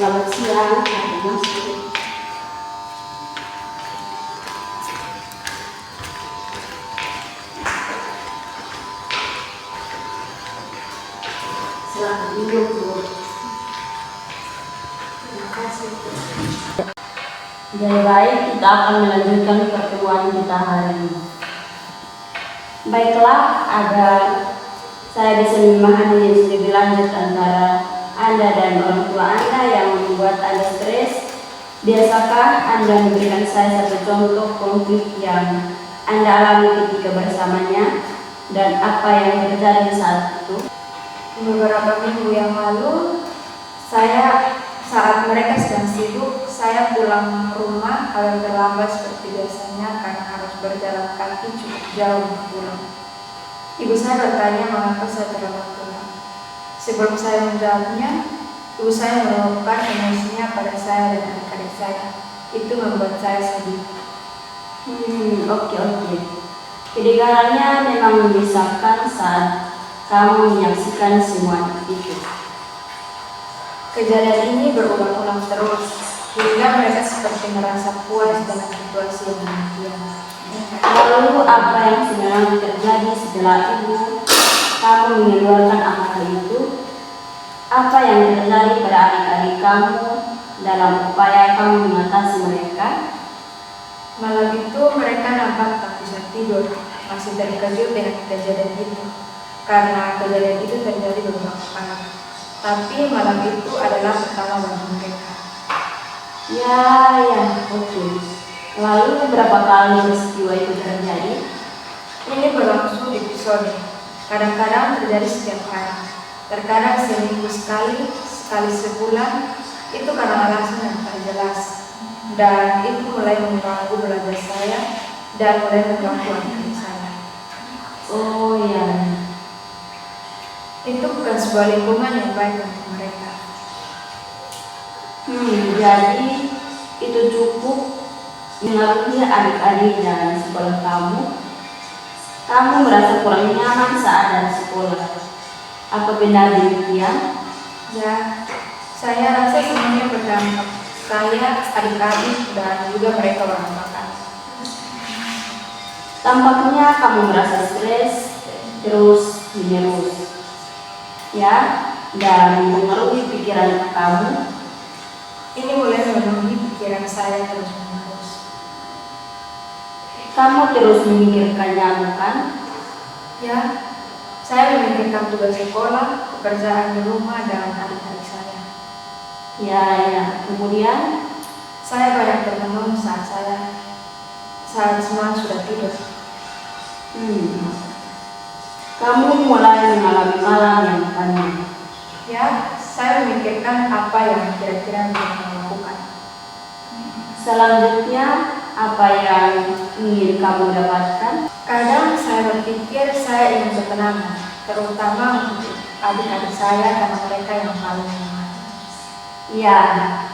Selamat siang, Pak Mas. Selamat minum, Bu. Terima kasih. Jadi baik, kita akan melanjutkan pertemuan kita hari ini. Baiklah, agar saya bisa memahami studi lanjut antara Anda dan orang tua Anda yang membuat Anda stres, biasakah Anda memberikan saya satu contoh konflik yang Anda alami ketika bersamanya dan apa yang terjadi saat itu? Beberapa minggu yang lalu, saat mereka sedang sibuk, saya pulang rumah agak terlambat seperti biasanya karena harus berjalan kaki cukup jauh untuk pulang. Ibu saya bertanya mengapa saya terlambat pulang. Sebelum saya menjawabnya, ibu saya meluapkan emosinya pada saya dan adik-adik saya. Itu membuat saya sedih. Oke. Kedengarannya memang menyesakkan saat kamu menyaksikan semua itu. Kejadian ini berulang-ulang terus, hingga mereka seperti merasa puas dengan situasi yang demikian. Lalu apa yang sebenarnya terjadi setelah itu kamu mengeluarkan amarah itu? Apa yang terjadi pada adik-adik kamu dalam upaya kamu mengatasi mereka? Malam itu mereka nampak tak bisa tidur, masih terkejut dengan kejadian itu. Karena kejadian itu terjadi beberapa kali. Tapi malam itu adalah pertama bagi mereka. Oke. Lalu berapa kali peristiwa itu terjadi? Ini berlangsung episode. Kadang-kadang terjadi setiap hari. Terkadang seminggu sekali sebulan. Itu karena alasan yang tak jelas. Dan itu mulai mengganggu belajar saya dan mulai mengganggu adik saya. Oh ya. Itu bukan sebuah lingkungan yang baik untuk mereka. Jadi itu cukup mengaruhi adik-adik dan sekolah kamu. Kamu merasa kurang nyaman saat ada sekolah. Apa benar demikian? Ya, saya rasa semuanya berdampak. Saya, adik-adik, dan juga mereka berdampak. Tampaknya kamu merasa stres terus menerus, ya, dan mengaruhi pikiran kamu. Ini mulai memenuhi pikiran saya terus-menerus. Kamu terus memikirkannya, bukan? Ya, saya memikirkan tugas sekolah, pekerjaan di rumah, dan adik-adik saya. Ya. Kemudian Saya banyak termenung saat semua sudah tidur. Kamu mulai mengalami malam yang panik. Ya, saya memikirkan apa yang kira-kira bisa saya lakukan. Selanjutnya, apa yang ingin kamu dapatkan? Kadang saya berpikir saya ingin ketenangan, terutama untuk adik-adik saya karena mereka yang paling lemah. Ya,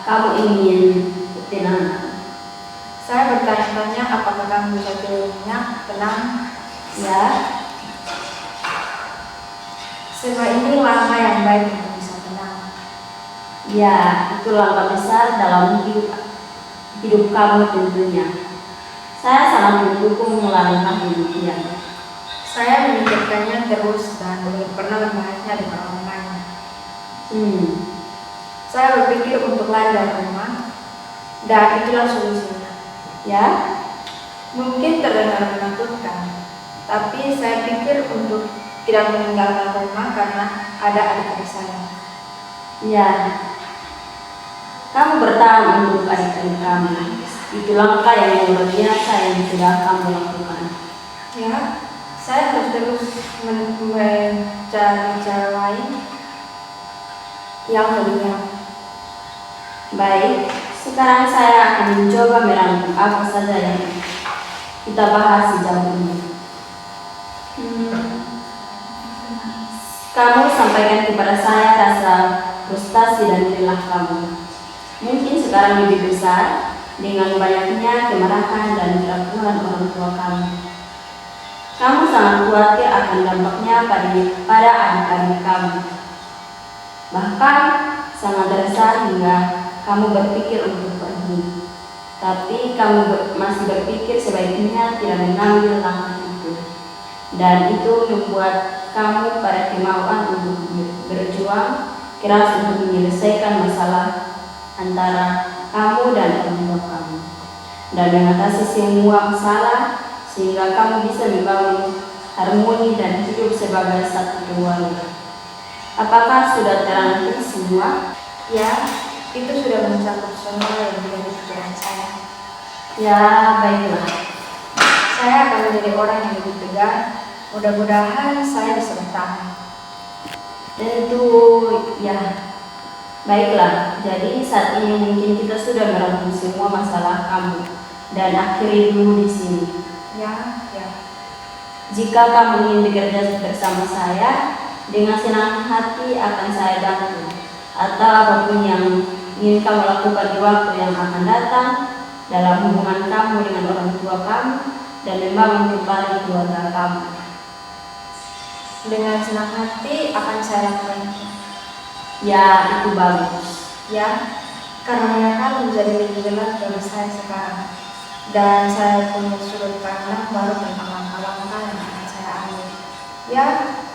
kamu ingin ketenangan. Saya bertanya-tanya apakah kamu bisa tidur nyenyak, tenang. Ya, Semua ini langkah yang baik untuk bisa tenang. ya, itu langkah besar dalam hidup kamu tentunya. Saya sangat mendukung langkah demikian. Saya memikirkannya terus dan belum pernah membahasnya dengan orang lain. Saya berpikir untuk lari dari rumah, dan itulah solusinya. Ya, Mungkin terdengar menakutkan, tapi saya pikir untuk tidak meninggalkan rumah karena ada adik-adik saya. ya. Kamu bertahan untuk adik-adik kamu. Itu langkah yang luar biasa yang sudah kamu lakukan. Ya, saya harus terus mencari cara lain yang lebih nyaman. Baik, sekarang saya akan mencoba merangkum apa saja yang kita bahas sejauh ini. Kamu sampaikan kepada saya rasa frustasi dan lelah kamu. Mungkin sekarang lebih besar dengan banyaknya kemarahan dan keraguan orang tua kamu. Kamu sangat khawatir akan dampaknya pada adik-adik kamu. Bahkan sangat resah hingga kamu berpikir untuk pergi. Tapi kamu masih berpikir sebaiknya tidak mengambil langkah itu. Dan itu membuat kamu pada kemauan untuk berjuang keras untuk menyelesaikan masalah antara kamu dan orang tua kamu. Dan mengatasi semua masalah sehingga kamu bisa membangun harmoni dan hidup sebagai satu keluarga. Apakah sudah terangkum semua? Ya, itu sudah mencakup semua yang menjadi pikiran saya. Ya, baiklah. Saya akan menjadi orang yang lebih tegar. Mudah-mudahan saya bisa bertahan. Tentu, ya. Baiklah, jadi saat ini mungkin kita sudah merangkum semua masalah kamu dan akhiri dulu di sini. Ya. Jika kamu ingin bekerja bersama saya, dengan senang hati akan saya bantu. Atau apapun yang ingin kamu lakukan di waktu yang akan datang dalam hubungan kamu dengan orang tua kamu dan membangun kembali keluarga kamu. Dengan senang hati akan saya lakukan. Ya, itu bagus. Ya, karena mereka menjadi lebih jelas bagi saya sekarang. Dan saya punya sudut pandang baru tentang langkah-langkah yang akan saya ambil. Ya,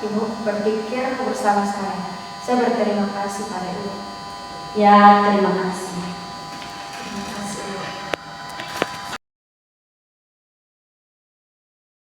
Ibu berpikir bersama saya. Saya berterima kasih pada Ibu. Ya, terima kasih.